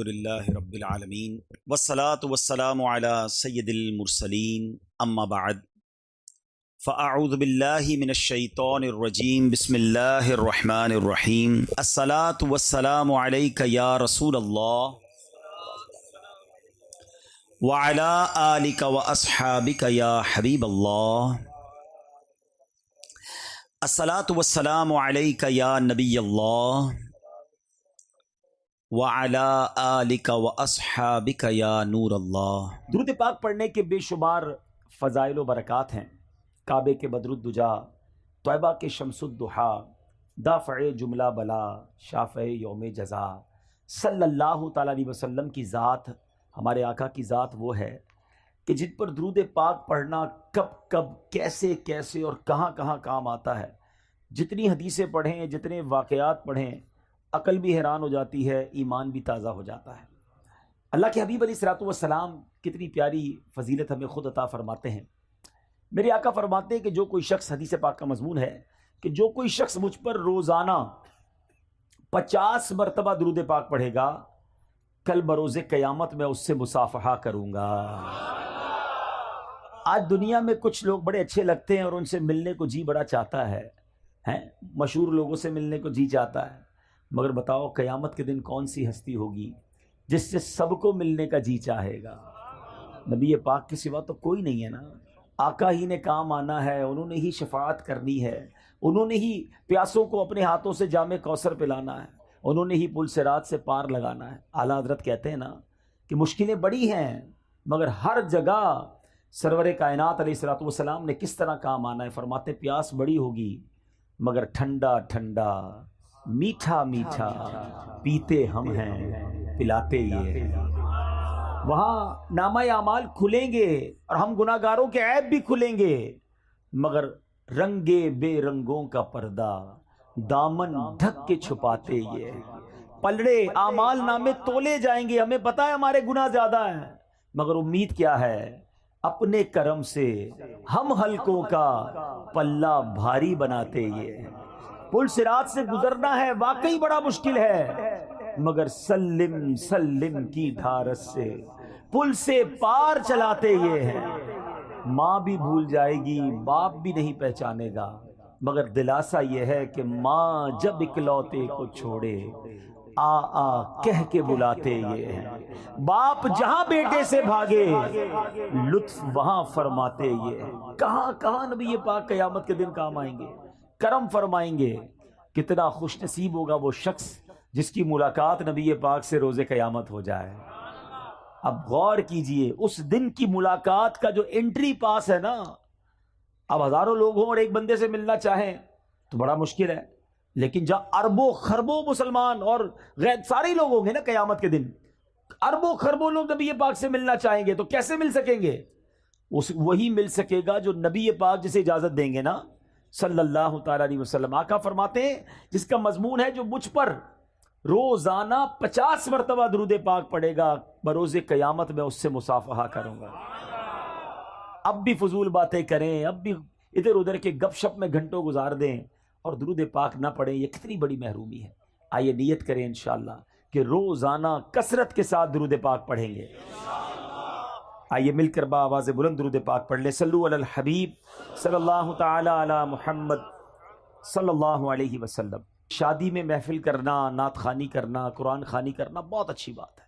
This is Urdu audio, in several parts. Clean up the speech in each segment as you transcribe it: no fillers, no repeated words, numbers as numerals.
الحمدللہ رب العالمین والصلاة والسلام علی سید المرسلین اما بعد فاعوذ باللہ من الشیطان الرجیم بسم اللہ الرحمن الرحیم الصلاة والسلام علیک یا رسول اللہ وعلی آلک واصحابک یا حبیب اللہ الصلاة والسلام علیک یا نبی اللہ وعلی آلک واصحابک یا نور اللہ۔ درود پاک پڑھنے کے بے شمار فضائل و برکات ہیں۔ کعبے کے بدر الدجا، طیبہ کے شمس الضحا، دافع جملہ بلا، شافع یوم جزا، صلی اللہ تعالیٰ علیہ وسلم کی ذات، ہمارے آقا کی ذات وہ ہے کہ جن پر درود پاک پڑھنا کب کب کیسے کیسے اور کہاں کہاں کام آتا ہے۔ جتنی حدیثیں پڑھیں، جتنے واقعات پڑھیں، عقل بھی حیران ہو جاتی ہے، ایمان بھی تازہ ہو جاتا ہے۔ اللہ کے حبیب علیہ الصلوۃ والسلام کتنی پیاری فضیلت ہمیں خود عطا فرماتے ہیں۔ میرے آقا فرماتے ہیں کہ جو کوئی شخص، حدیث پاک کا مضمون ہے کہ جو کوئی شخص مجھ پر روزانہ 50 مرتبہ درود پاک پڑھے گا، کل بروز قیامت میں اس سے مصافحہ کروں گا۔ آج دنیا میں کچھ لوگ بڑے اچھے لگتے ہیں اور ان سے ملنے کو جی بڑا چاہتا ہے، مشہور لوگوں سے ملنے کو جی چاہتا ہے، مگر بتاؤ قیامت کے دن کون سی ہستی ہوگی جس سے سب کو ملنے کا جی چاہے گا؟ نبی پاک کے سوا تو کوئی نہیں ہے نا۔ آقا ہی نے کام آنا ہے، انہوں نے ہی شفاعت کرنی ہے، انہوں نے ہی پیاسوں کو اپنے ہاتھوں سے جام کوثر پلانا ہے، انہوں نے ہی پل صراط سے پار لگانا ہے۔ اعلیٰ حضرت کہتے ہیں نا کہ مشکلیں بڑی ہیں، مگر ہر جگہ سرور کائنات علیہ الصلوۃ والسلام نے کس طرح کام آنا ہے۔ فرماتے پیاس بڑی ہوگی مگر ٹھنڈا ٹھنڈا، میٹھا میٹھا پیتے ہم ہیں، پلاتے یہ ہیں۔ وہاں نامہ اعمال کھلیں گے اور ہم گناہ گاروں کے عیب بھی کھلیں گے، مگر رنگے بے رنگوں کا پردہ دامن ڈھک کے چھپاتے یہ ہیں۔ پلڑے اعمال نامے تولے جائیں گے، ہمیں پتہ ہے ہمارے گناہ زیادہ ہیں، مگر امید کیا ہے؟ اپنے کرم سے ہم حلقوں کا پلہ بھاری بناتے یہ ہیں۔ پل صراط سے گزرنا ہے، واقعی بڑا مشکل ہے، مگر سلم سلم کی دھارس سے پل سے پار چلاتے یہ ہیں۔ ماں بھی بھول جائے گی، باپ بھی نہیں پہچانے گا، مگر دلاسا یہ ہے کہ ماں جب اکلوتے کو چھوڑے آ آ کہہ کے بلاتے یہ ہیں۔ باپ جہاں بیٹے سے بھاگے لطف وہاں فرماتے یہ ہیں۔ کہاں کہاں نبی پاک قیامت کے دن کام آئیں گے، کرم فرمائیں گے۔ کتنا خوش نصیب ہوگا وہ شخص جس کی ملاقات نبی پاک سے روز قیامت ہو جائے۔ اب غور کیجئے، اس دن کی ملاقات کا جو انٹری پاس ہے نا، اب ہزاروں لوگ ہوں اور ایک بندے سے ملنا چاہیں تو بڑا مشکل ہے، لیکن جہاں اربوں خربوں مسلمان اور غیر سارے لوگ ہوں گے نا قیامت کے دن، اربوں خربوں لوگ نبی پاک سے ملنا چاہیں گے تو کیسے مل سکیں گے؟ وہی مل سکے گا جو نبی پاک جسے اجازت دیں گے نا، صلی اللہ تعالیٰ علیہ وسلم۔ آقا فرماتے ہیں جس کا مضمون ہے جو مجھ پر روزانہ 50 مرتبہ درود پاک پڑھے گا، بروز قیامت میں اس سے مصافحہ کروں گا۔ اب بھی فضول باتیں کریں، اب بھی ادھر ادھر کے گپ شپ میں گھنٹوں گزار دیں اور درود پاک نہ پڑھیں، یہ کتنی بڑی محرومی ہے۔ آئیے نیت کریں انشاءاللہ کہ روزانہ کثرت کے ساتھ درود پاک پڑھیں گے۔ آئیے مل کر بآواز بلند درود پاک پڑھ لیں۔ صلو علی الحبیب صلی اللہ تعالی علی محمد صلی اللہ علیہ وسلم۔ شادی میں محفل کرنا، نعت خوانی کرنا، قرآن خوانی کرنا بہت اچھی بات ہے،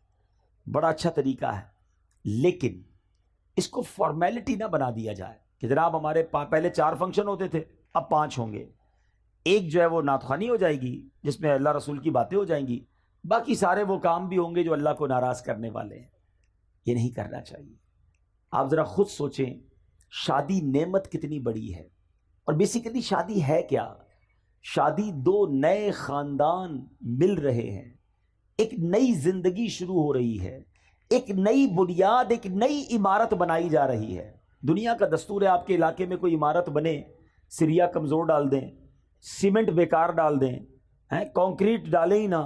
بڑا اچھا طریقہ ہے، لیکن اس کو فارمیلٹی نہ بنا دیا جائے کہ جناب ہمارے پہلے 4 فنکشن ہوتے تھے اب 5 ہوں گے۔ ایک جو ہے وہ نعت خوانی ہو جائے گی جس میں اللہ رسول کی باتیں ہو جائیں گی، باقی سارے وہ کام بھی ہوں گے جو اللہ کو ناراض کرنے والے ہیں۔ یہ نہیں کرنا چاہیے۔ آپ ذرا خود سوچیں، شادی نعمت کتنی بڑی ہے، اور بیسیکلی شادی ہے کیا؟ شادی 2 نئے خاندان مل رہے ہیں، ایک نئی زندگی شروع ہو رہی ہے، ایک نئی بنیاد، ایک نئی عمارت بنائی جا رہی ہے۔ دنیا کا دستور ہے آپ کے علاقے میں کوئی عمارت بنے، سریا کمزور ڈال دیں، سیمنٹ بیکار ڈال دیں، کنکریٹ ڈالیں ہی نہ،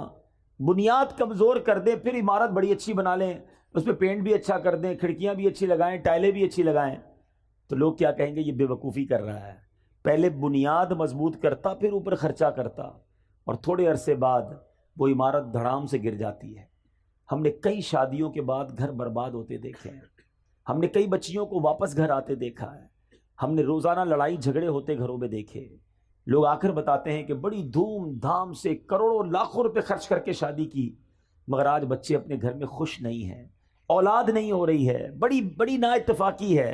بنیاد کمزور کر دیں، پھر عمارت بڑی اچھی بنا لیں، اس پہ پینٹ بھی اچھا کر دیں، کھڑکیاں بھی اچھی لگائیں، ٹائلیں بھی اچھی لگائیں، تو لوگ کیا کہیں گے؟ یہ بے وقوفی کر رہا ہے۔ پہلے بنیاد مضبوط کرتا، پھر اوپر خرچہ کرتا، اور تھوڑے عرصے بعد وہ عمارت دھڑام سے گر جاتی ہے۔ ہم نے کئی شادیوں کے بعد گھر برباد ہوتے دیکھے ہیں، ہم نے کئی بچیوں کو واپس گھر آتے دیکھا ہے، ہم نے روزانہ لڑائی جھگڑے ہوتے گھروں میں دیکھے۔ لوگ آ کر بتاتے ہیں کہ بڑی دھوم دھام سے کروڑوں لاکھوں روپے خرچ کر کے شادی کی، مگر آج بچے اپنے گھر میں خوش نہیں ہیں، اولاد نہیں ہو رہی ہے، بڑی بڑی نا اتفاقی ہے۔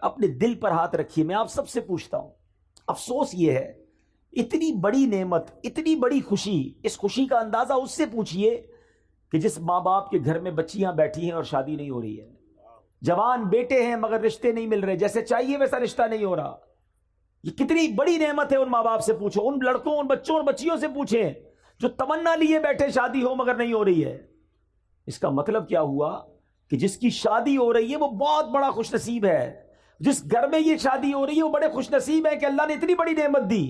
اپنے دل پر ہاتھ رکھیے، میں آپ سب سے پوچھتا ہوں، افسوس یہ ہے، اتنی بڑی نعمت، اتنی بڑی خوشی، اس خوشی کا اندازہ اس سے پوچھئے کہ جس ماں باپ کے گھر میں بچیاں بیٹھی ہیں اور شادی نہیں ہو رہی ہے، جوان بیٹے ہیں مگر رشتے نہیں مل رہے، جیسے چاہیے ویسا رشتہ نہیں ہو رہا۔ یہ کتنی بڑی نعمت ہے، ان ماں باپ سے پوچھو، ان لڑکوں، ان بچوں اور بچیوں سے پوچھیں جو تمنا لیے بیٹھے شادی ہو مگر نہیں ہو رہی ہے۔ اس کا مطلب کیا ہوا کہ جس کی شادی ہو رہی ہے وہ بہت بڑا خوش نصیب ہے، جس گھر میں یہ شادی ہو رہی ہے وہ بڑے خوش نصیب ہے کہ اللہ نے اتنی بڑی نعمت دی۔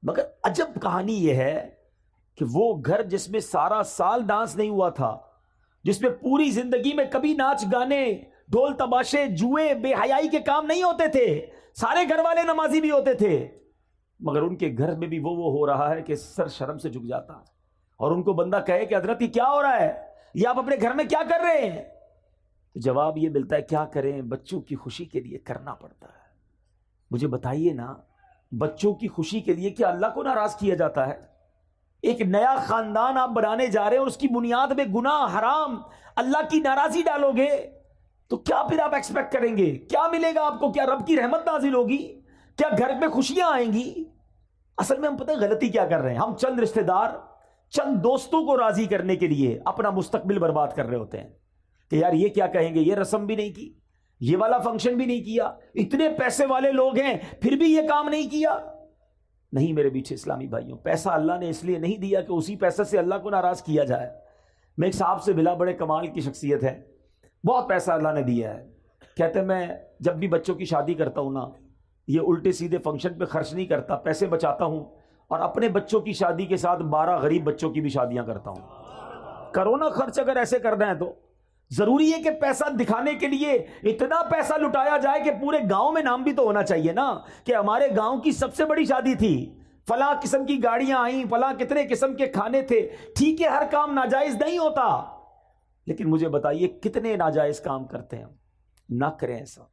مگر عجب کہانی یہ ہے کہ وہ گھر جس میں سارا سال ڈانس نہیں ہوا تھا، جس میں پوری زندگی میں کبھی ناچ گانے، ڈھول تماشے، جوئے، بے حیائی کے کام نہیں ہوتے تھے، سارے گھر والے نمازی بھی ہوتے تھے، مگر ان کے گھر میں بھی وہ ہو رہا ہے کہ سر شرم سے جھک جاتا ہے، اور ان کو بندہ کہے کہ حضرت یہ کیا ہو رہا ہے، یہ آپ اپنے گھر میں کیا کر رہے ہیں؟ تو جواب یہ ملتا ہے، کیا کریں، بچوں کی خوشی کے لیے کرنا پڑتا ہے۔ مجھے بتائیے نا، بچوں کی خوشی کے لیے کیا اللہ کو ناراض کیا جاتا ہے؟ ایک نیا خاندان آپ بنانے جا رہے ہیں اور اس کی بنیاد میں گناہ، حرام، اللہ کی ناراضی ڈالو گے تو کیا پھر آپ ایکسپیکٹ کریں گے؟ کیا ملے گا آپ کو؟ کیا رب کی رحمت نازل ہوگی؟ کیا گھر میں خوشیاں آئیں گی؟ اصل میں ہم پتہ ہے غلطی کیا کر رہے ہیں، ہم چند رشتہ دار، چند دوستوں کو راضی کرنے کے لیے اپنا مستقبل برباد کر رہے ہوتے ہیں کہ یار یہ کیا کہیں گے، یہ رسم بھی نہیں کی، یہ والا فنکشن بھی نہیں کیا، اتنے پیسے والے لوگ ہیں پھر بھی یہ کام نہیں کیا۔ نہیں میرے بیچے اسلامی بھائیوں، پیسہ اللہ نے اس لیے نہیں دیا کہ اسی پیسے سے اللہ کو ناراض کیا جائے۔ میں ایک صاحب سے ملا، بڑے کمال کی شخصیت ہے، بہت پیسہ اللہ نے دیا ہے، کہتے میں جب بھی بچوں کی شادی کرتا ہوں نا، یہ الٹے سیدھے فنکشن پہ خرچ نہیں کرتا، پیسے بچاتا ہوں اور اپنے بچوں کی شادی کے ساتھ 12 غریب بچوں کی بھی شادیاں کرتا ہوں۔ کرونا خرچ اگر ایسے کرنا ہے تو ضروری ہے کہ پیسہ دکھانے کے لیے اتنا پیسہ لٹایا جائے کہ پورے گاؤں میں نام بھی تو ہونا چاہیے نا کہ ہمارے گاؤں کی سب سے بڑی شادی تھی، فلاں قسم کی گاڑیاں آئیں، فلاں کتنے قسم کے کھانے تھے۔ ٹھیک ہے، ہر کام ناجائز نہیں ہوتا، لیکن مجھے بتائیے کتنے ناجائز کام کرتے ہیں؟ نہ کریں ایسا۔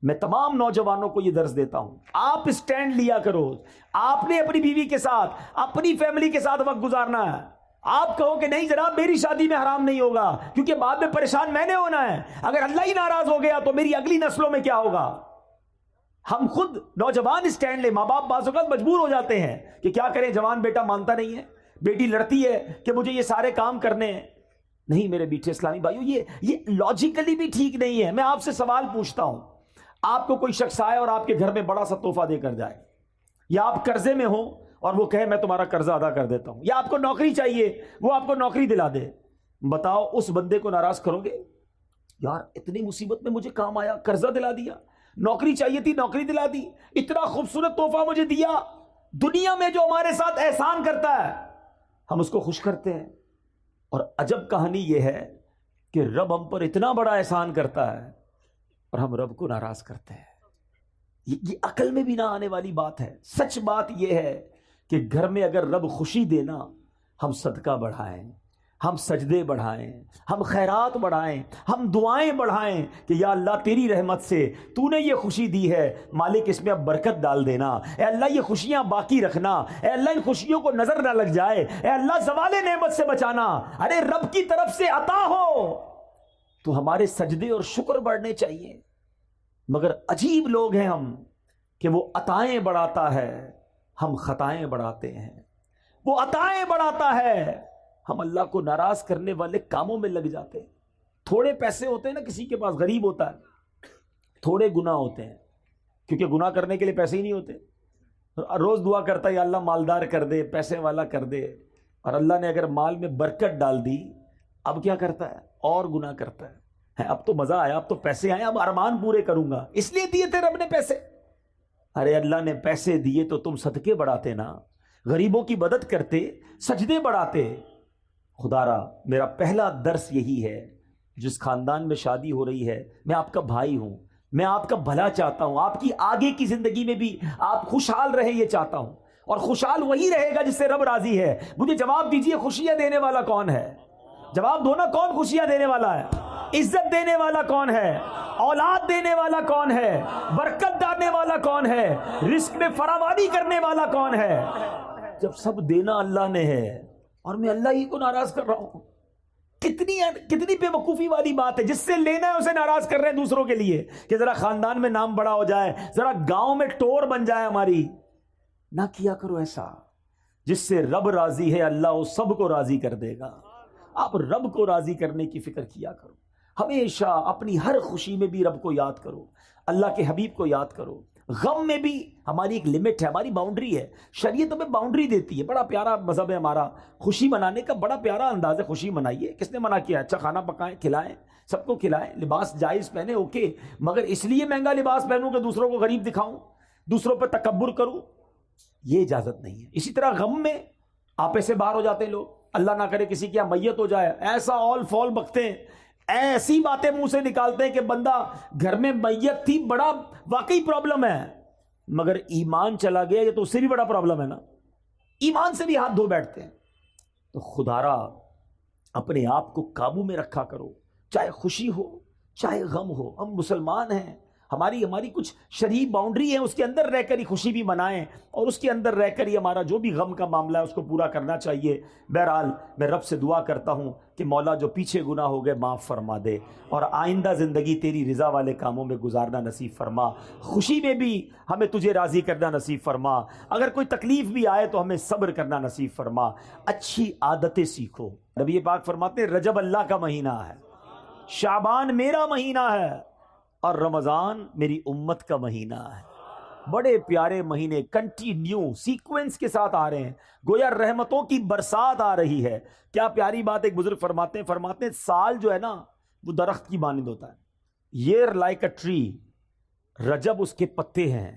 میں تمام نوجوانوں کو یہ درس دیتا ہوں، آپ اسٹینڈ لیا کرو، آپ نے اپنی بیوی کے ساتھ، اپنی فیملی کے ساتھ وقت گزارنا ہے۔ آپ کہو کہ نہیں جناب میری شادی میں حرام نہیں ہوگا کیونکہ بعد میں پریشان میں نے ہونا ہے، اگر اللہ ہی ناراض ہو گیا تو میری اگلی نسلوں میں کیا ہوگا؟ ہم خود نوجوان اسٹینڈ لیں۔ ماں باپ بعض اوقات مجبور ہو جاتے ہیں کہ کیا کریں، جوان بیٹا مانتا نہیں ہے، بیٹی لڑتی ہے کہ مجھے یہ سارے کام کرنے ہیں۔ نہیں میرے بیٹھے اسلامی بھائیو، یہ لاجیکلی بھی ٹھیک نہیں ہے۔ میں آپ سے سوال پوچھتا ہوں، آپ کو کوئی شخص آئے اور آپ کے گھر میں بڑا سا تحفہ دے کر جائے، یا آپ قرضے میں ہو اور وہ کہے میں تمہارا قرضہ ادا کر دیتا ہوں، یا آپ کو نوکری چاہیے وہ آپ کو نوکری دلا دے، بتاؤ اس بندے کو ناراض کرو گے؟ یار اتنی مصیبت میں مجھے کام آیا، قرضہ دلا دیا، نوکری چاہیے تھی نوکری دلا دی، اتنا خوبصورت تحفہ مجھے دیا۔ دنیا میں جو ہمارے ساتھ احسان کرتا ہے ہم اس کو خوش کرتے ہیں، اور عجب کہانی یہ ہے کہ رب ہم پر اتنا بڑا احسان کرتا ہے اور ہم رب کو ناراض کرتے ہیں۔ یہ عقل میں بھی نہ آنے والی بات ہے۔ سچ بات یہ ہے کہ گھر میں اگر رب خوشی دینا، ہم صدقہ بڑھائیں، ہم سجدے بڑھائیں، ہم خیرات بڑھائیں، ہم دعائیں بڑھائیں کہ یا اللہ تیری رحمت سے تو نے یہ خوشی دی ہے، مالک اس میں اب برکت ڈال دینا، اے اللہ یہ خوشیاں باقی رکھنا، اے اللہ ان خوشیوں کو نظر نہ لگ جائے، اے اللہ زوال نعمت سے بچانا۔ ارے رب کی طرف سے عطا ہو تو ہمارے سجدے اور شکر بڑھنے چاہیے، مگر عجیب لوگ ہیں ہم کہ وہ عطائیں بڑھاتا ہے، ہم خطائیں بڑھاتے ہیں۔ وہ عطائیں بڑھاتا ہے، ہم اللہ کو ناراض کرنے والے کاموں میں لگ جاتے ہیں۔ تھوڑے پیسے ہوتے ہیں نا، کسی کے پاس غریب ہوتا ہے، تھوڑے گناہ ہوتے ہیں کیونکہ گناہ کرنے کے لیے پیسے ہی نہیں ہوتے، روز دعا کرتا ہے یا اللہ مالدار کر دے، پیسے والا کر دے، اور اللہ نے اگر مال میں برکت ڈال دی اب کیا کرتا ہے؟ اور گناہ کرتا ہے۔ اب تو مزہ آیا، اب تو پیسے آئے، اب ارمان پورے کروں گا، اس لیے دیے تھے رب نے پیسے۔ ارے اللہ نے پیسے دیے تو تم صدقے بڑھاتے نا، غریبوں کی مدد کرتے، سجدے بڑھاتے۔ خدا را میرا پہلا درس یہی ہے، جس خاندان میں شادی ہو رہی ہے، میں آپ کا بھائی ہوں، میں آپ کا بھلا چاہتا ہوں، آپ کی آگے کی زندگی میں بھی آپ خوشحال رہے یہ چاہتا ہوں، اور خوشحال وہی رہے گا جس سے رب راضی ہے۔ مجھے جواب دیجئے خوشیاں دینے والا کون ہے؟ جواب دو نا، کون خوشیاں دینے والا ہے؟ عزت دینے والا کون ہے؟ اولاد دینے والا کون ہے؟ برکت ڈالنے والا کون ہے؟ رزق میں فراوانی کرنے والا کون ہے؟ جب سب دینا اللہ نے ہے اور میں اللہ ہی کو ناراض کر رہا ہوں، کتنی بے وقوفی والی بات ہے۔ جس سے لینا ہے اسے ناراض کر رہے ہیں دوسروں کے لیے کہ ذرا خاندان میں نام بڑا ہو جائے، ذرا گاؤں میں ٹور بن جائے ہماری۔ نہ کیا کرو ایسا، جس سے رب راضی ہے اللہ اس سب کو راضی کر دے گا۔ آپ رب کو راضی کرنے کی فکر کیا کرو، ہمیشہ اپنی ہر خوشی میں بھی رب کو یاد کرو، اللہ کے حبیب کو یاد کرو۔ غم میں بھی ہماری ایک لمٹ ہے، ہماری باؤنڈری ہے، شریعت ہمیں باؤنڈری دیتی ہے۔ بڑا پیارا مذہب ہے ہمارا، خوشی منانے کا بڑا پیارا انداز ہے۔ خوشی منائیے، کس نے منع کیا؟ اچھا کھانا پکائیں، کھلائیں، سب کو کھلائیں، لباس جائز پہنے، اوکے، مگر اس لیے مہنگا لباس پہنوں کہ دوسروں کو غریب دکھاؤں، دوسروں پہ تکبر کروں، یہ اجازت نہیں ہے۔ اسی طرح غم میں آپے سے باہر ہو جاتے ہیں لوگ، اللہ نہ کرے کسی کی میت ہو جائے، ایسا آل فال بکتے ہیں، ایسی باتیں منہ سے نکالتے ہیں کہ بندہ گھر میں میت تھی، بڑا واقعی پرابلم ہے، مگر ایمان چلا گیا یہ تو اس سے بھی بڑا پرابلم ہے نا، ایمان سے بھی ہاتھ دھو بیٹھتے ہیں۔ تو خدارا اپنے آپ کو قابو میں رکھا کرو، چاہے خوشی ہو چاہے غم ہو۔ ہم مسلمان ہیں، ہماری کچھ شرعی باؤنڈری ہے، اس کے اندر رہ کر ہی خوشی بھی منائیں، اور اس کے اندر رہ کر ہی ہمارا جو بھی غم کا معاملہ ہے اس کو پورا کرنا چاہیے۔ بہرحال میں رب سے دعا کرتا ہوں کہ مولا جو پیچھے گناہ ہو گئے معاف فرما دے، اور آئندہ زندگی تیری رضا والے کاموں میں گزارنا نصیب فرما، خوشی میں بھی ہمیں تجھے راضی کرنا نصیب فرما، اگر کوئی تکلیف بھی آئے تو ہمیں صبر کرنا نصیب فرما۔ اچھی عادتیں سیکھو۔ نبی پاک فرماتے ہیں رجب اللہ کا مہینہ ہے، شعبان میرا مہینہ ہے، اور رمضان میری امت کا مہینہ ہے۔ بڑے پیارے مہینے کنٹینیو سیکوینس کے ساتھ آ رہے ہیں، گویا رحمتوں کی برسات آ رہی ہے۔ کیا پیاری بات ایک بزرگ فرماتے ہیں سال جو ہے نا وہ درخت کی مانند ہوتا ہے، year like a tree، رجب اس کے پتے ہیں،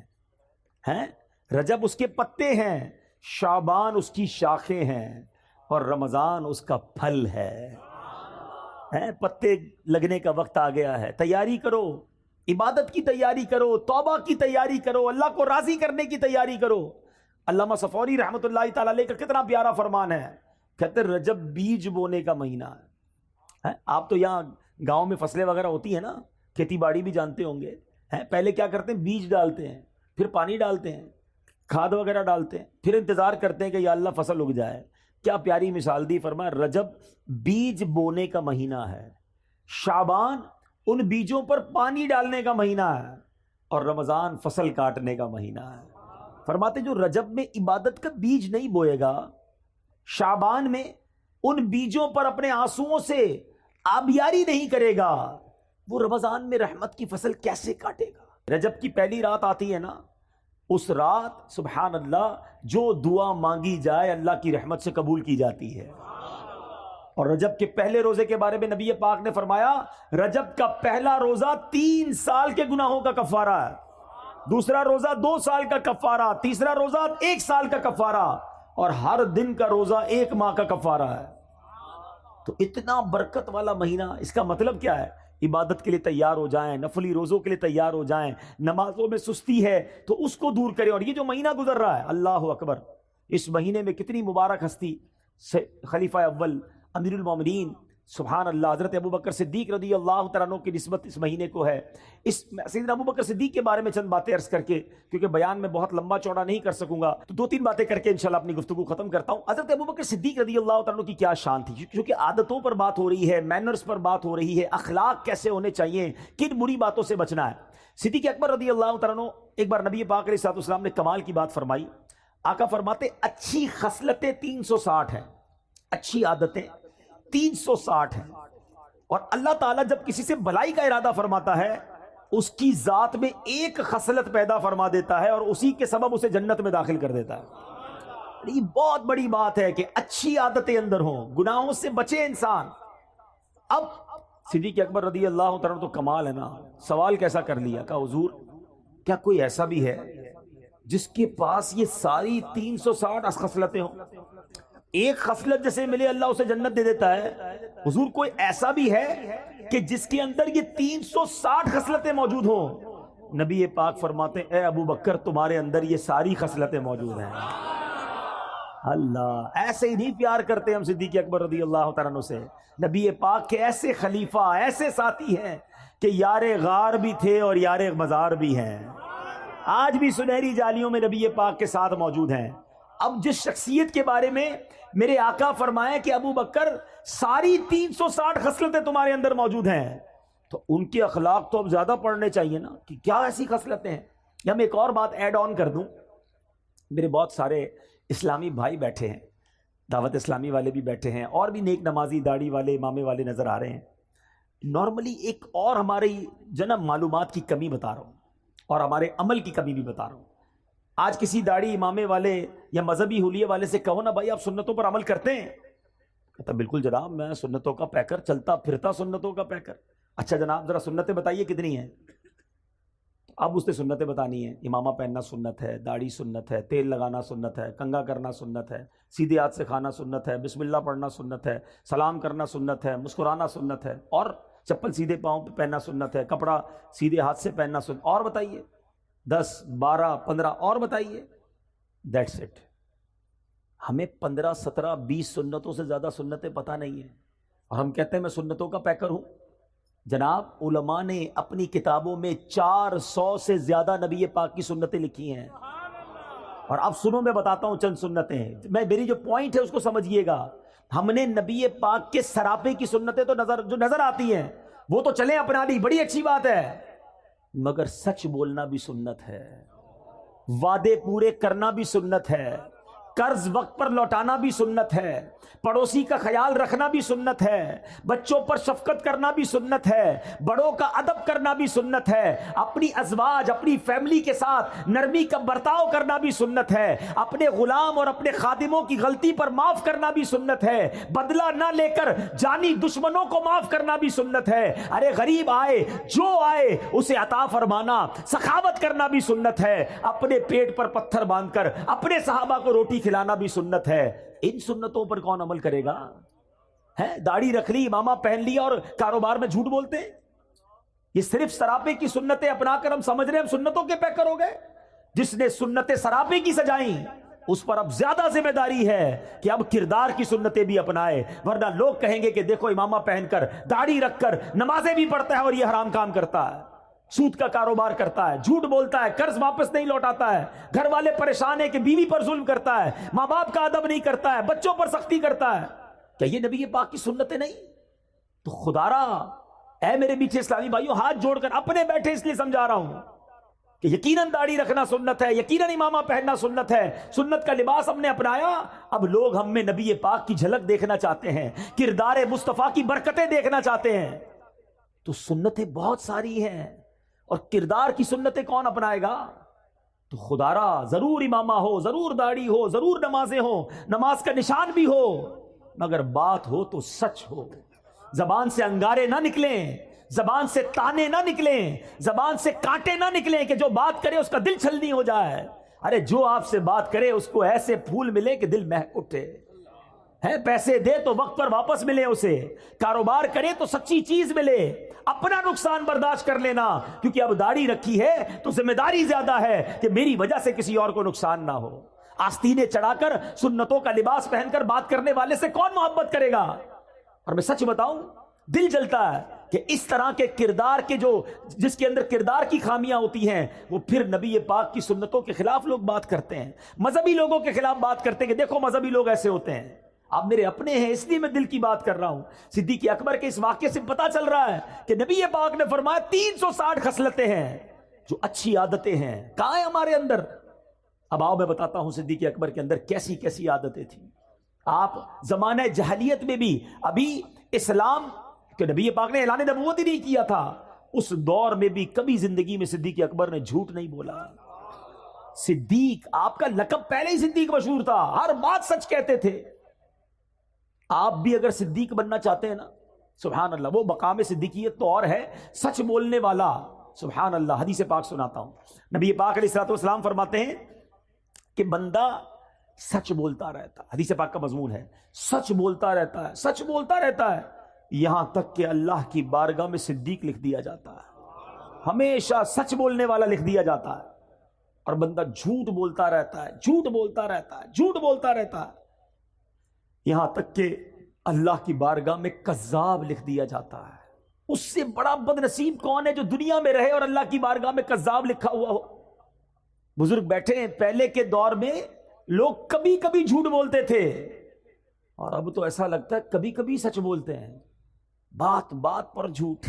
رجب اس کے پتے ہیں، شعبان اس کی شاخیں ہیں، اور رمضان اس کا پھل ہے۔ پتے لگنے کا وقت آ گیا ہے، تیاری کرو، عبادت کی تیاری کرو، توبہ کی تیاری کرو، اللہ کو راضی کرنے کی تیاری کرو۔ علامہ صفوری رحمۃ اللہ تعالی علیہ کا کتنا پیارا فرمان ہے، کہتے ہیں رجب بیج بونے کا مہینہ ہے۔ آپ تو یہاں گاؤں میں فصلیں وغیرہ ہوتی ہیں نا، کھیتی باڑی بھی جانتے ہوں گے، پہلے کیا کرتے ہیں؟ بیج ڈالتے ہیں، پھر پانی ڈالتے ہیں، کھاد وغیرہ ڈالتے ہیں، پھر انتظار کرتے ہیں کہ یا اللہ فصل اگ جائے۔ کیا پیاری مثال دی، فرمایا رجب بیج بونے کا مہینہ ہے، شعبان ان بیجوں پر پانی ڈالنے کا مہینہ ہے، اور رمضان فصل کاٹنے کا مہینہ ہے۔ فرماتے جو رجب میں عبادت کا بیج نہیں بوئے گا، شعبان میں ان بیجوں پر اپنے آنسوؤں سے آبیاری نہیں کرے گا، وہ رمضان میں رحمت کی فصل کیسے کاٹے گا؟ رجب کی پہلی رات آتی ہے نا، اس رات سبحان اللہ جو دعا مانگی جائے اللہ کی رحمت سے قبول کی جاتی ہے۔ اور رجب کے پہلے روزے کے بارے میں نبی پاک نے فرمایا رجب کا پہلا روزہ 3 سال کے گناہوں کا کفارہ ہے، دوسرا روزہ 2 سال کا کفارہ، تیسرا روزہ 1 سال کا کفارہ، اور ہر دن کا روزہ 1 ماہ کا کفارہ ہے۔ تو اتنا برکت والا مہینہ، اس کا مطلب کیا ہے؟ عبادت کے لیے تیار ہو جائیں، نفلی روزوں کے لیے تیار ہو جائیں، نمازوں میں سستی ہے تو اس کو دور کریں۔ اور یہ جو مہینہ گزر رہا ہے، اللہ اکبر، اس مہینے میں کتنی مبارک ہستی، خلیفہ اول امیر المومنین سبحان اللہ حضرت ابوبکر صدیق رضی اللہ تعالیٰ عنہ کی نسبت اس مہینے کو ہے۔ اس سیدنا ابوبکر صدیق کے بارے میں چند باتیں عرض کر کے، کیونکہ بیان میں بہت لمبا چوڑا نہیں کر سکوں گا، تو 2-3 باتیں کر کے انشاءاللہ اپنی گفتگو ختم کرتا ہوں۔ حضرت ابوبکر صدیق رضی اللہ تعالیٰ عنہ کی کیا شان تھی، کیونکہ عادتوں پر بات ہو رہی ہے، مینرز پر بات ہو رہی ہے، اخلاق کیسے ہونے چاہیے، کن بری باتوں سے بچنا ہے۔ صدیق اکبر رضی اللہ تعالیٰ عنہ ایک بار نبی پاک علیہ الصلوۃ والسلام نے کمال کی بات فرمائی۔ آقا فرماتے اچھی خصلتیں 360 ہیں، اچھی عادتیں 360 ہیں، اور اللہ تعالیٰ جب کسی سے بھلائی کا ارادہ فرماتا ہے اس کی ذات میں ایک خصلت پیدا فرما دیتا ہے اور اسی کے سبب اسے جنت میں داخل کر دیتا ہے۔ یہ بہت بڑی بات ہے کہ اچھی عادتیں اندر ہوں، گناہوں سے بچے انسان۔ اب صدیق اکبر رضی اللہ تعالیٰ تو کمال ہے نا، سوال کیسا کر لیا، کہا حضور کیا کوئی ایسا بھی ہے جس کے پاس یہ ساری 360 خصلتیں ہوں؟ ایک خصلت جیسے ملے اللہ اسے جنت دے دیتا ہے، حضور کوئی ایسا بھی ہے کہ جس کے اندر یہ 360 خصلتیں موجود ہوں؟ نبی پاک فرماتے ہیں اے ابو بکر تمہارے اندر یہ ساری خصلتیں موجود ہیں۔ اللہ ایسے ہی نہیں پیار کرتے ہم صدیق اکبر رضی اللہ تعالیٰ عنہ سے. نبی پاک کے ایسے خلیفہ، ایسے ساتھی ہیں کہ یار غار بھی تھے اور یار مزار بھی ہیں. آج بھی سنہری جالیوں میں نبی پاک کے ساتھ موجود ہیں. اب جس شخصیت کے بارے میں میرے آقا فرمائے کہ ابو بکر ساری 360 خصلتیں تمہارے اندر موجود ہیں، تو ان کے اخلاق تو اب زیادہ پڑھنے چاہیے نا کہ کیا ایسی خصلتیں ہیں. یا میں ایک اور بات ایڈ آن کر دوں، میرے بہت سارے اسلامی بھائی بیٹھے ہیں، دعوت اسلامی والے بھی بیٹھے ہیں، اور بھی نیک نمازی داڑھی والے امامے والے نظر آ رہے ہیں. نارملی ایک اور ہماری جناب معلومات کی کمی بتا رہا ہوں اور ہمارے عمل کی کمی بھی بتا رہا ہوں. آج کسی داڑھی امامے والے یا مذہبی حلیے والے سے کہو نا بھائی آپ سنتوں پر عمل کرتے ہیں، کہتا بالکل جناب میں سنتوں کا پیکر، چلتا پھرتا سنتوں کا پیکر. اچھا جناب ذرا سنتیں بتائیے کتنی ہیں. اب اس نے سنتیں بتانی ہیں. امامہ پہننا سنت ہے، داڑھی سنت ہے، تیل لگانا سنت ہے، کنگھا کرنا سنت ہے، سیدھے ہاتھ سے کھانا سنت ہے، بسم اللہ پڑھنا سنت ہے، سلام کرنا سنت ہے، مسکرانا سنت ہے، اور چپل سیدھے پاؤں پہ پہننا سنت ہے، کپڑا سیدھے ہاتھ سے پہننا سنت. اور بتائیے 10 12 15 اور بتائیے. That's it. ہمیں 15 17 20 سنتوں سے زیادہ سنتیں پتہ نہیں ہیں اور ہم کہتے ہیں میں سنتوں کا پیکر ہوں. جناب علماء نے اپنی کتابوں میں 400 سے زیادہ نبی پاک کی سنتیں لکھی ہیں. اور اب سنو میں بتاتا ہوں چند سنتیں، میری جو پوائنٹ ہے اس کو سمجھیے گا. ہم نے نبی پاک کے سراپے کی سنتیں تو جو نظر آتی ہیں وہ تو چلیں اپنا لی، بڑی اچھی بات ہے، مگر سچ بولنا بھی سنت ہے، وعدے پورے کرنا بھی سنت ہے، قرض وقت پر لوٹانا بھی سنت ہے، پڑوسی کا خیال رکھنا بھی سنت ہے، بچوں پر شفقت کرنا بھی سنت ہے، بڑوں کا ادب کرنا بھی سنت ہے، اپنی ازواج اپنی فیملی کے ساتھ نرمی کا برتاؤ کرنا بھی سنت ہے، اپنے غلام اور اپنے خادموں کی غلطی پر معاف کرنا بھی سنت ہے، بدلہ نہ لے کر جانی دشمنوں کو معاف کرنا بھی سنت ہے. ارے غریب آئے جو آئے اسے عطا فرمانا، سخاوت کرنا بھی سنت ہے، اپنے پیٹ پر پتھر باندھ کر اپنے صحابہ کو روٹی کھلانا بھی سنت ہے. ان سنتوں پر کون عمل کرے گا؟ ہے داڑھی رکھ لی، امامہ پہن لیا اور کاروبار میں جھوٹ بولتے ہیں. یہ صرف سراپے کی سنتیں اپنا کر ہم سمجھ رہے ہیں ہم سنتوں کے پیکر ہو گئے. جس نے سنتیں سراپے کی سجائیں اس پر اب زیادہ ذمہ داری ہے کہ اب کردار کی سنتیں بھی اپنائے، ورنہ لوگ کہیں گے کہ دیکھو امامہ پہن کر داڑھی رکھ کر نمازیں بھی پڑھتا ہے اور یہ حرام کام کرتا ہے، سود کا کاروبار کرتا ہے، جھوٹ بولتا ہے، قرض واپس نہیں لوٹاتا ہے، گھر والے پریشان ہیں کہ بیوی پر ظلم کرتا ہے، ماں باپ کا ادب نہیں کرتا ہے، بچوں پر سختی کرتا ہے. کیا یہ نبی پاک کی سنتیں نہیں؟ تو خدا را اے میرے میٹھے اسلامی بھائیوں، ہاتھ جوڑ کر اپنے بیٹھے اس لیے سمجھا رہا ہوں کہ یقیناً داڑھی رکھنا سنت ہے، یقیناً امامہ پہننا سنت ہے، سنت کا لباس ہم نے اپنایا. اب لوگ ہم میں نبی پاک کی جھلک دیکھنا چاہتے ہیں، کردار مصطفیٰ کی برکتیں دیکھنا چاہتے ہیں. تو سنتیں بہت ساری ہیں اور کردار کی سنتیں کون اپنائے گا؟ تو خدا را ضرور امامہ ہو، ضرور داڑھی ہو، ضرور نمازیں ہو، نماز کا نشان بھی ہو، مگر بات ہو تو سچ ہو. زبان سے انگارے نہ نکلیں، زبان سے تانے نہ نکلیں، زبان سے کانٹے نہ نکلیں کہ جو بات کرے اس کا دل چھلنی ہو جائے. ارے جو آپ سے بات کرے اس کو ایسے پھول ملے کہ دل مہک اٹھے. ہے پیسے دے تو وقت پر واپس ملے، اسے کاروبار کرے تو سچی چیز ملے. اپنا نقصان برداشت کر لینا، کیونکہ اب داڑھی رکھی ہے تو ذمہ داری زیادہ ہے کہ میری وجہ سے کسی اور کو نقصان نہ ہو. آستینے چڑھا کر سنتوں کا لباس پہن کر بات کرنے والے سے کون محبت کرے گا؟ اور میں سچ بتاؤں دل جلتا ہے کہ اس طرح کے کردار کے جس کے اندر کردار کی خامیاں ہوتی ہیں وہ پھر نبی پاک کی سنتوں کے خلاف لوگ بات کرتے ہیں، مذہبی لوگوں کے خلاف بات کرتے ہیں کہ دیکھو مذہبی لوگ ایسے ہوتے ہیں. آپ میرے اپنے ہیں اس لیے میں دل کی بات کر رہا ہوں. صدیق اکبر کے اس واقعے سے پتا چل رہا ہے کہ نبی پاک نے فرمایا 360 خصلتیں ہیں جو اچھی عادتیں ہیں. کہاں ہیں ہمارے اندر؟ اب آؤ میں بتاتا ہوں صدیق اکبر کے اندر کیسی کیسی عادتیں تھیں. آپ زمانہ جہلیت میں بھی، ابھی اسلام کہ نبی پاک نے اعلان نبوت ہی نہیں کیا تھا، اس دور میں بھی کبھی زندگی میں صدیق اکبر نے جھوٹ نہیں بولا. صدیق آپ کا لقب پہلے ہی صدیق مشہور تھا، ہر بات سچ کہتے تھے. آپ بھی اگر صدیق بننا چاہتے ہیں نا، سبحان اللہ، وہ مقام صدیقیت تو اور ہے، سچ بولنے والا. سبحان اللہ. حدیث پاک سناتا ہوں، نبی پاک علیہ الصلوۃ والسلام فرماتے ہیں کہ بندہ سچ بولتا رہتا ہے. حدیث پاک کا مضمون ہے سچ بولتا رہتا ہے، سچ بولتا رہتا ہے، یہاں تک کہ اللہ کی بارگاہ میں صدیق لکھ دیا جاتا ہے. ہمیشہ سچ بولنے والا لکھ دیا جاتا ہے. اور بندہ جھوٹ بولتا رہتا ہے، جھوٹ بولتا رہتا ہے، جھوٹ بولتا رہتا ہے، یہاں تک کہ اللہ کی بارگاہ میں کذاب لکھ دیا جاتا ہے۔ اس سے بڑا بد نصیب کون ہے جو دنیا میں رہے اور اللہ کی بارگاہ میں کذاب لکھا ہوا ہو؟ بزرگ بیٹھے ہیں، پہلے کے دور میں لوگ کبھی کبھی جھوٹ بولتے تھے، اور اب تو ایسا لگتا ہے کبھی کبھی سچ بولتے ہیں، بات بات پر جھوٹ۔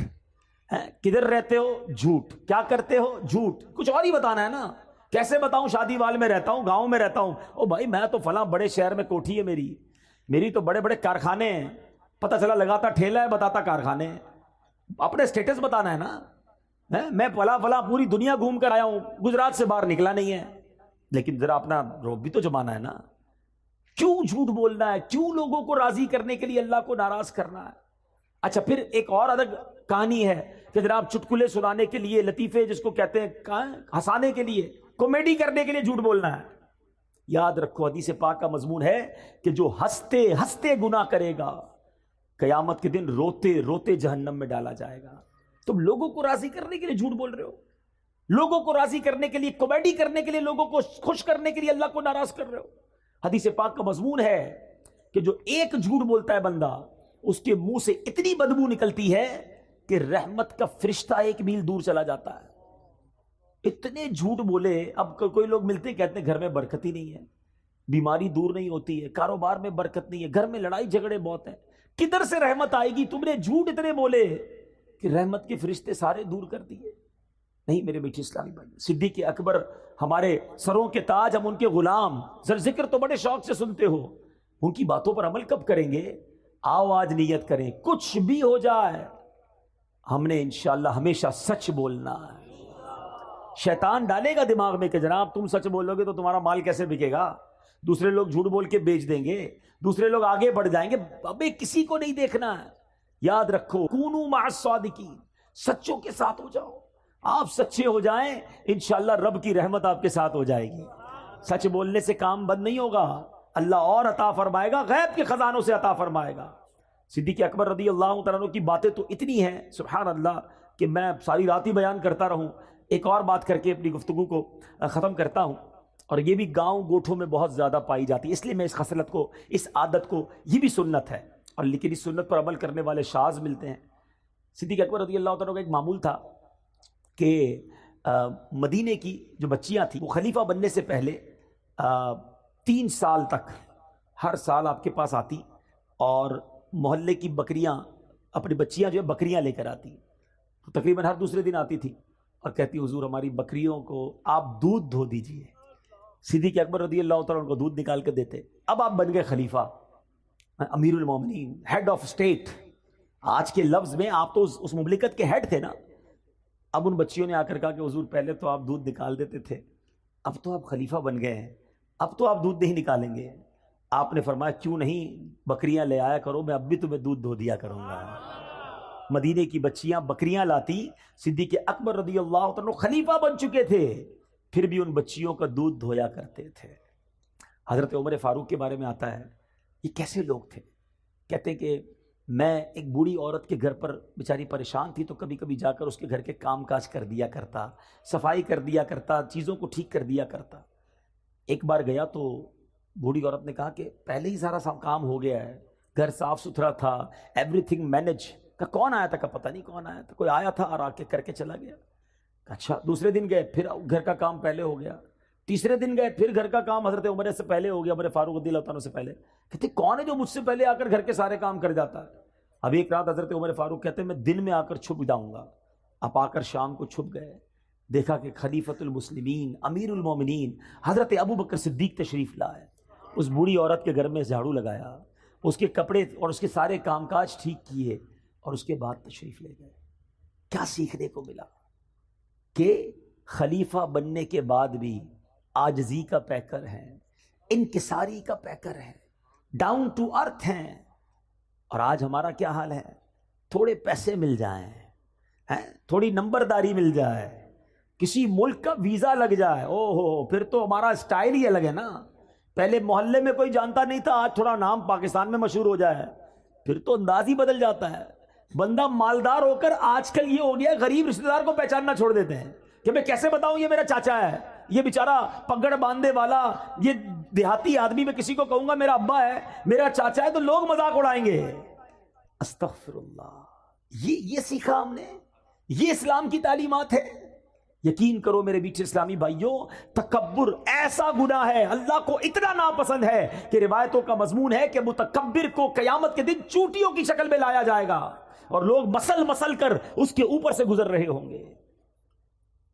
کدھر رہتے ہو؟ جھوٹ۔ کیا کرتے ہو؟ جھوٹ۔ کچھ اور ہی بتانا ہے نا، کیسے بتاؤں شادی وال میں رہتا ہوں، گاؤں میں رہتا ہوں، او بھائی میں تو فلاں بڑے شہر میں کوٹھی ہے میری تو بڑے بڑے کارخانے ہیں، پتہ چلا لگاتا ٹھیلا ہے بتاتا کارخانے ہیں، اپنے سٹیٹس بتانا ہے نا، میں فلاں پوری دنیا گھوم کر آیا ہوں، گجرات سے باہر نکلا نہیں ہے، لیکن ذرا اپنا روب بھی تو جمانا ہے نا۔ کیوں جھوٹ بولنا ہے؟ کیوں لوگوں کو راضی کرنے کے لیے اللہ کو ناراض کرنا ہے؟ اچھا پھر ایک اور الگ کہانی ہے کہ جناب چٹکلے سنانے کے لیے، لطیفے جس کو کہتے ہیں، ہنسانے کے لیے، کامیڈی کرنے کے لیے جھوٹ بولنا ہے۔ یاد رکھو حدیث پاک کا مضمون ہے کہ جو ہنستے ہنستے گناہ کرے گا قیامت کے دن روتے روتے جہنم میں ڈالا جائے گا۔ تم لوگوں کو راضی کرنے کے لیے جھوٹ بول رہے ہو، لوگوں کو راضی کرنے کے لیے، کامیڈی کرنے کے لیے، لوگوں کو خوش کرنے کے لیے اللہ کو ناراض کر رہے ہو۔ حدیث پاک کا مضمون ہے کہ جو ایک جھوٹ بولتا ہے بندہ، اس کے منہ سے اتنی بدبو نکلتی ہے کہ رحمت کا فرشتہ 1 میل دور چلا جاتا ہے۔ اتنے جھوٹ بولے، اب کوئی لوگ ملتے کہتے ہیں گھر میں برکت ہی نہیں ہے، بیماری دور نہیں ہوتی ہے، کاروبار میں برکت نہیں ہے، گھر میں لڑائی جھگڑے بہت ہیں، کدھر سے رحمت آئے گی؟ تم نے جھوٹ اتنے بولے کہ رحمت کے فرشتے سارے دور کر دیے۔ نہیں میرے بیٹے اسلامی بھائی، صدیق اکبر ہمارے سروں کے تاج، ہم ان کے غلام، ذکر تو بڑے شوق سے سنتے ہو، ان کی باتوں پر عمل کب کریں گے؟ آؤ آج نیت کریں، کچھ بھی ہو جائے ہم نے انشاءاللہ ہمیشہ سچ بولنا ہے۔ شیطان ڈالے گا دماغ میں کہ جناب تم سچ بولو گے تو تمہارا مال کیسے بکے گا، دوسرے لوگ جھوٹ بول کے بیچ دیں گے، دوسرے لوگ آگے بڑھ جائیں گے، ابے کسی کو نہیں دیکھنا ہے۔ یاد رکھو کونوا مع الصادقین، سچوں کے ساتھ ہو جاؤ، آپ سچے ہو جائیں انشاءاللہ رب کی رحمت آپ کے ساتھ ہو جائے گی۔ سچ بولنے سے کام بند نہیں ہوگا، اللہ اور عطا فرمائے گا، غیب کے خزانوں سے عطا فرمائے گا۔ صدیق اکبر رضی اللہ تعالیٰ عنہ کی باتیں تو اتنی ہیں سبحان اللہ کہ میں ساری رات ہی بیان کرتا رہوں۔ ایک اور بات کر کے اپنی گفتگو کو ختم کرتا ہوں، اور یہ بھی گاؤں گوٹھوں میں بہت زیادہ پائی جاتی ہے، اس لیے میں اس خصلت کو، اس عادت کو، یہ بھی سنت ہے، اور لیکن اس سنت پر عمل کرنے والے شاذ ملتے ہیں۔ صدیق اکبر رضی اللہ تعالیٰ کا ایک معمول تھا کہ مدینے کی جو بچیاں تھیں وہ خلیفہ بننے سے پہلے 3 سال تک ہر سال آپ کے پاس آتی، اور محلے کی بکریاں، اپنی بچیاں جو ہے بکریاں لے کر آتی، تو تقریباً ہر دوسرے دن آتی تھی اور کہتی حضور ہماری بکریوں کو آپ دودھ دھو دیجئے۔ صدیق اکبر رضی اللہ تعالیٰ کو دودھ نکال کے دیتے۔ اب آپ بن گئے خلیفہ، امیر المومنین، ہیڈ آف اسٹیٹ، آج کے لفظ میں آپ تو اس مملکت کے ہیڈ تھے نا۔ اب ان بچیوں نے آ کر کہا کہ حضور پہلے تو آپ دودھ نکال دیتے تھے، اب تو آپ خلیفہ بن گئے ہیں، اب تو آپ دودھ نہیں نکالیں گے۔ آپ نے فرمایا کیوں نہیں، بکریاں لے آیا کرو، میں اب بھی تمہیں دودھ دھو دیا کروں گا۔ مدینے کی بچیاں بکریاں لاتی، صدیق اکبر رضی اللہ عنہ خلیفہ بن چکے تھے، پھر بھی ان بچیوں کا دودھ دھویا کرتے تھے۔ حضرت عمر فاروق کے بارے میں آتا ہے، یہ کیسے لوگ تھے؟ کہتے ہیں کہ میں ایک بوڑھی عورت کے گھر پر بیچاری پریشان تھی، تو کبھی کبھی جا کر اس کے گھر کے کام کاج کر دیا کرتا، صفائی کر دیا کرتا، چیزوں کو ٹھیک کر دیا کرتا۔ ایک بار گیا تو بوڑھی عورت نے کہا کہ پہلے ہی سارا کام ہو گیا ہے، گھر صاف ستھرا تھا، ایوری تھنگ مینج۔ کہ کون آیا تھا؟ کہ پتہ نہیں کون آیا تھا، کوئی آیا تھا اور آ کے کر کے چلا گیا۔ اچھا دوسرے دن گئے، پھر گھر کا کام پہلے ہو گیا، تیسرے دن گئے، پھر گھر کا کام حضرت عمر سے پہلے ہو گیا، عمر فاروق رضی اللہ عنہ سے پہلے۔ کہتے کون ہے جو مجھ سے پہلے آ کر گھر کے سارے کام کر جاتا ہے؟ اب ایک رات حضرت عمر فاروق کہتے ہیں میں دن میں آ کر چھپ جاؤں گا۔ اب آ کر شام کو چھپ گئے، دیکھا کہ خلیفۃ المسلمین امیر المومنین حضرت ابو بکر صدیق تشریف لائے۔ اس بوڑھی عورت کے گھر میں جھاڑو لگایا، اس کے کپڑے اور اس کے سارے کام کاج ٹھیک کیے، اور اس کے بعد تشریف لے گئے۔ کیا سیکھنے کو ملا؟ کہ خلیفہ بننے کے بعد بھی عاجزی کا پیکر ہیں، انکساری کا پیکر ہیں، ڈاؤن ٹو ارتھ ہیں۔ اور آج ہمارا کیا حال ہے؟ تھوڑے پیسے مل جائیں، تھوڑی نمبرداری مل جائے، کسی ملک کا ویزا لگ جائے، او ہو پھر تو ہمارا سٹائل ہی الگ ہے نا۔ پہلے محلے میں کوئی جانتا نہیں تھا، آج تھوڑا نام پاکستان میں مشہور ہو جائے پھر تو انداز ہی بدل جاتا ہے۔ بندہ مالدار ہو کر آج کل یہ ہو گیا غریب رشتہ دار کو پہچاننا چھوڑ دیتے ہیں کہ میں کیسے بتاؤں یہ میرا چاچا ہے، یہ بیچارہ پگڑ باندھے والا یہ دیہاتی آدمی میں کسی کو کہوں گا میرا ابا ہے میرا چاچا ہے تو لوگ مذاق اڑائیں گے. استغفر اللہ. یہ سیکھا ہم نے, یہ اسلام کی تعلیمات ہے. یقین کرو میرے بیچ اسلامی بھائیوں, تکبر ایسا گناہ ہے, اللہ کو اتنا ناپسند ہے کہ روایتوں کا مضمون ہے کہ متکبر کو قیامت کے دن چوٹیوں کی شکل میں لایا جائے گا اور لوگ مسل مسل کر اس کے اوپر سے گزر رہے ہوں گے.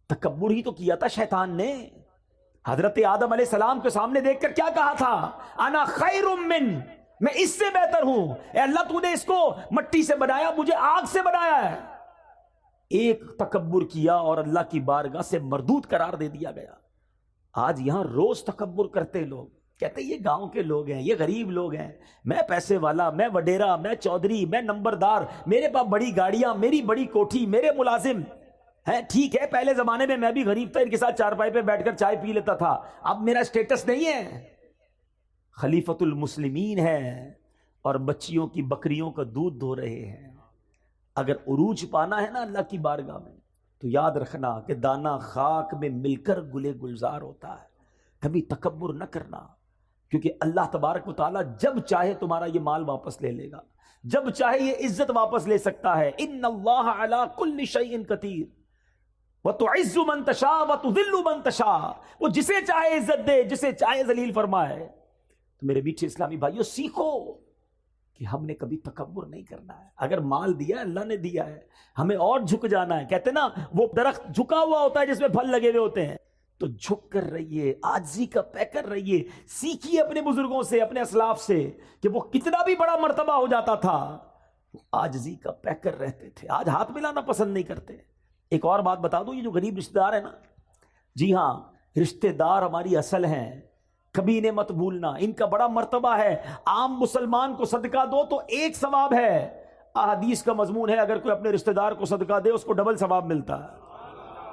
تکبر ہی تو کیا تھا شیطان نے. حضرت آدم علیہ السلام کے سامنے دیکھ کر کیا کہا تھا؟ انا خیر من, میں اس سے بہتر ہوں. اے اللہ تو نے اس کو مٹی سے بنایا, مجھے آگ سے بنایا ہے. ایک تکبر کیا اور اللہ کی بارگاہ سے مردود قرار دے دیا گیا. آج یہاں روز تکبر کرتے لوگ, کہتے ہیں یہ گاؤں کے لوگ ہیں, یہ غریب لوگ ہیں, میں پیسے والا, میں وڈیرا, میں چودھری, میں نمبردار, میرے پاس بڑی گاڑیاں, میری بڑی کوٹھی, میرے ملازم ہیں. ٹھیک ہے, پہلے زمانے میں بھی غریب تھا, ان کے ساتھ چارپائی پہ بیٹھ کر چائے پی لیتا تھا, اب میرا اسٹیٹس نہیں ہے. خلیفۃ المسلمین ہے اور بچیوں کی بکریوں کا دودھ دھو رہے ہیں. اگر عروج پانا ہے نا اللہ کی بارگاہ میں تو یاد رکھنا کہ دانا خاک میں مل کر گلے گلزار ہوتا ہے. کبھی تکبر نہ کرنا, کیونکہ اللہ تبارک و تعالیٰ جب چاہے تمہارا یہ مال واپس لے لے گا, جب چاہے یہ عزت واپس لے سکتا ہے. ان اللہ علی کل شیء قدیر وتعز من تشاء وتذل من تشاء, وہ جسے چاہے عزت دے, جسے چاہے ذلیل فرمائے. تو میرے بیچ اسلامی بھائیوں سیکھو کہ ہم نے کبھی تکبر نہیں کرنا ہے. اگر مال دیا اللہ نے دیا ہے, ہمیں اور جھک جانا ہے. کہتے نا وہ درخت جھکا ہوا ہوتا ہے جس میں پھل لگے ہوئے ہوتے ہیں, تو جھک کر رہیے, عاجزی کا پے کر رہیے. سیکھیے اپنے بزرگوں سے, اپنے اسلاف سے کہ وہ کتنا بھی بڑا مرتبہ ہو جاتا تھا وہ عاجزی کا پے کر رہتے تھے. آج ہاتھ ملانا پسند نہیں کرتے. ایک اور بات بتا دوں, یہ جو غریب رشتہ دار ہے نا, جی ہاں رشتہ دار ہماری اصل ہیں, کبھی انہیں مت بھولنا, ان کا بڑا مرتبہ ہے. عام مسلمان کو صدقہ دو تو ایک ثواب ہے. احادیث کا مضمون ہے اگر کوئی اپنے رشتہ دار کو صدقہ دے اس کو ڈبل ثواب ملتا ہے.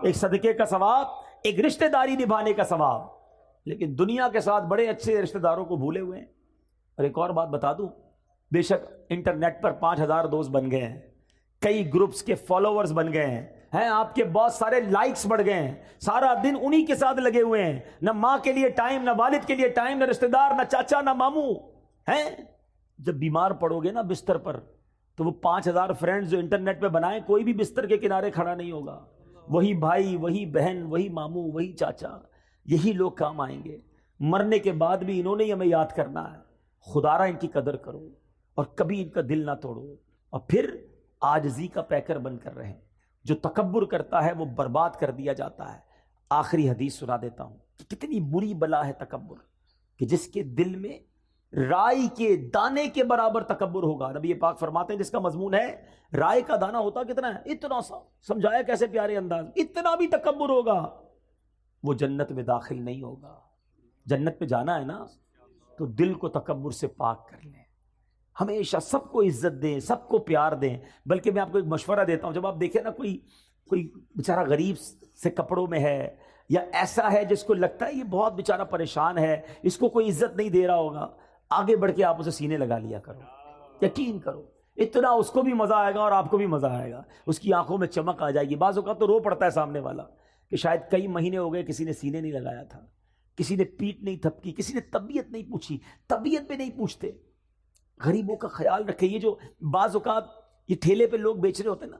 ایک صدقے کا ثواب, ایک رشتہ داری نبھانے کا ثواب. لیکن دنیا کے ساتھ بڑے اچھے رشتہ داروں کو بھولے ہوئے ہیں. اور ایک اور بات بتا دوں, بے شک انٹرنیٹ پر 5000 دوست بن گئے ہیں, کئی گروپس کے فالوورز بن گئے ہیں, آپ کے بہت سارے لائکس بڑھ گئے ہیں, سارا دن انہی کے ساتھ لگے ہوئے ہیں. نہ ماں کے لیے ٹائم, نہ والد کے لیے ٹائم, نہ رشتہ دار, نہ چاچا, نہ ماموں ہیں. جب بیمار پڑو گے نا بستر پر تو وہ 5000 فرینڈز جو انٹرنیٹ پہ بنائیں, کوئی بھی بستر کے کنارے کھڑا نہیں ہوگا. وہی بھائی, وہی بہن, وہی ماموں, وہی چاچا, یہی لوگ کام آئیں گے. مرنے کے بعد بھی انہوں نے ہی ہمیں یاد کرنا ہے. خدارا ان کی قدر کرو اور کبھی ان کا دل نہ توڑو, اور پھر عاجزی کا پیکر بن کر رہیں. جو تکبر کرتا ہے وہ برباد کر دیا جاتا ہے. آخری حدیث سنا دیتا ہوں کہ کتنی بری بلا ہے تکبر, کہ جس کے دل میں رائی کے دانے کے برابر تکبر ہوگا. نبی پاک فرماتے ہیں جس کا مضمون ہے رائی کا دانہ ہوتا کتنا ہے, اتنا سا, سمجھایا کیسے پیارے انداز, اتنا بھی تکبر ہوگا, وہ جنت میں داخل نہیں ہوگا. جنت میں جانا ہے نا تو دل کو تکبر سے پاک کر لیں. ہمیشہ سب کو عزت دیں, سب کو پیار دیں. بلکہ میں آپ کو ایک مشورہ دیتا ہوں, جب آپ دیکھیں نا کوئی بیچارہ غریب سے کپڑوں میں ہے, یا ایسا ہے جس کو لگتا ہے یہ بہت بیچارہ پریشان ہے, اس کو کوئی عزت نہیں دے رہا ہوگا, آگے بڑھ کے آپ اسے سینے لگا لیا کرو. یقین کرو اتنا اس کو بھی مزہ آئے گا اور آپ کو بھی مزہ آئے گا. اس کی آنکھوں میں چمک آ جائے گی. بعض اوقات تو رو پڑتا ہے سامنے والا کہ شاید کئی مہینے ہو گئے کسی نے سینے نہیں لگایا تھا, کسی نے پیٹ نہیں تھپکی, کسی نے طبیعت نہیں پوچھی. طبیعت پہ نہیں پوچھتے. غریبوں کا خیال رکھے. یہ جو بعض اوقات یہ ٹھیلے پہ لوگ بیچ رہے ہوتے ہیں نا,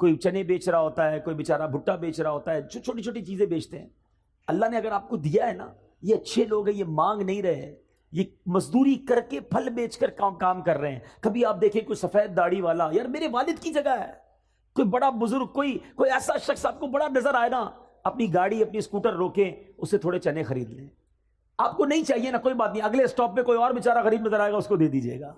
کوئی چنے بیچ رہا ہوتا ہے, کوئی بیچارہ بھٹا بیچ رہا ہوتا ہے, جو چھوٹی چھوٹی چیزیں بیچتے ہیں. اللہ نے اگر آپ کو دیا ہے نا, یہ اچھے لوگ ہیں, یہ مانگ نہیں رہے, یہ مزدوری کر کے پھل بیچ کر کام کر رہے ہیں. کبھی آپ دیکھیں کوئی سفید داڑھی والا, یار میرے والد کی جگہ ہے, کوئی بڑا بزرگ, کوئی ایسا شخص آپ کو بڑا نظر آئے نا, اپنی گاڑی اپنی اسکوٹر روکیں, اس سے تھوڑے چنے خرید لیں. آپ کو نہیں چاہیے نا, کوئی بات نہیں, اگلے اسٹاپ پہ کوئی اور بیچارہ غریب نظر آئے گا, اس کو دے دیجیے گا.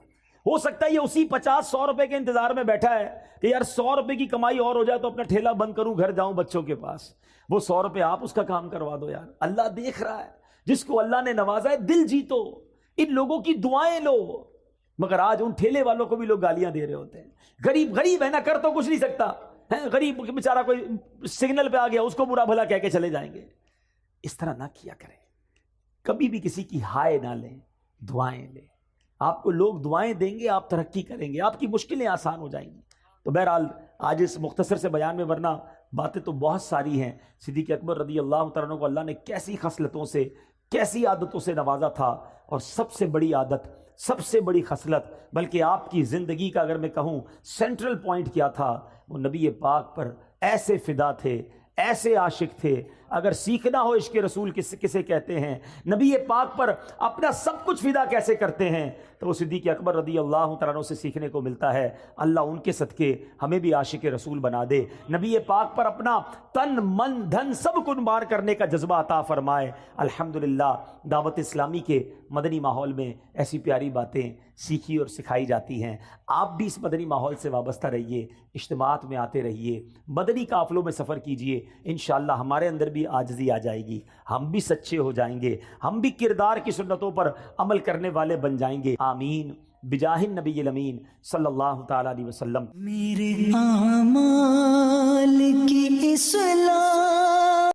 ہو سکتا ہے یہ اسی 50-100 روپے کے انتظار میں بیٹھا ہے کہ یار 100 روپے کی کمائی اور ہو جائے تو اپنا ٹھیلا بند کروں, گھر جاؤں بچوں کے پاس. وہ 100 روپے آپ اس کا کام کروا دو یار. اللہ دیکھ رہا ہے. جس کو اللہ نے نوازا ہے دل جیتو, ان لوگوں کی دعائیں لو. مگر آج ان ٹھیلے والوں کو بھی لوگ گالیاں دے رہے ہوتے ہیں. غریب ہے نا, کر تو کچھ نہیں سکتا ہے. غریب بیچارہ کوئی سگنل پہ آ گیا, اس کو برا بھلا کہہ کے چلے جائیں گے. اس طرح نہ کیا کریں. کبھی بھی کسی کی ہائے نہ لیں, دعائیں لیں. آپ کو لوگ دعائیں دیں گے, آپ ترقی کریں گے, آپ کی مشکلیں آسان ہو جائیں گی. تو بہرحال آج اس مختصر سے بیان میں, ورنہ باتیں تو بہت ساری ہیں. صدیق اکبر رضی اللہ تعالیٰ عنہ کو اللہ نے کیسی خصلتوں سے، کیسی عادتوں سے نوازا تھا، اور سب سے بڑی عادت، سب سے بڑی خصلت، بلکہ آپ کی زندگی کا اگر میں کہوں سینٹرل پوائنٹ کیا تھا، وہ نبی پاک پر ایسے فدا تھے، ایسے عاشق تھے. اگر سیکھنا ہو عشق رسول کسے کہتے ہیں، نبی پاک پر اپنا سب کچھ فدا کیسے کرتے ہیں، تو وہ صدیق اکبر رضی اللہ تعالیٰ عنہ سے سیکھنے کو ملتا ہے. اللہ ان کے صدقے ہمیں بھی عاشق رسول بنا دے، نبی پاک پر اپنا تن من دھن سب قربان کرنے کا جذبہ عطا فرمائے. الحمدللہ دعوت اسلامی کے مدنی ماحول میں ایسی پیاری باتیں سیکھی اور سکھائی جاتی ہیں. آپ بھی اس مدنی ماحول سے وابستہ رہیے، اجتماعات میں آتے رہیے، مدنی قافلوں میں سفر کیجئے. انشاءاللہ ہمارے اندر بھی عاجزی آ جائے گی، ہم بھی سچے ہو جائیں گے، ہم بھی کردار کی سنتوں پر عمل کرنے والے بن جائیں گے. آمین بجاہ النبی الامین صلی اللہ تعالی علیہ وسلم. میرے اعمال کی اصلاح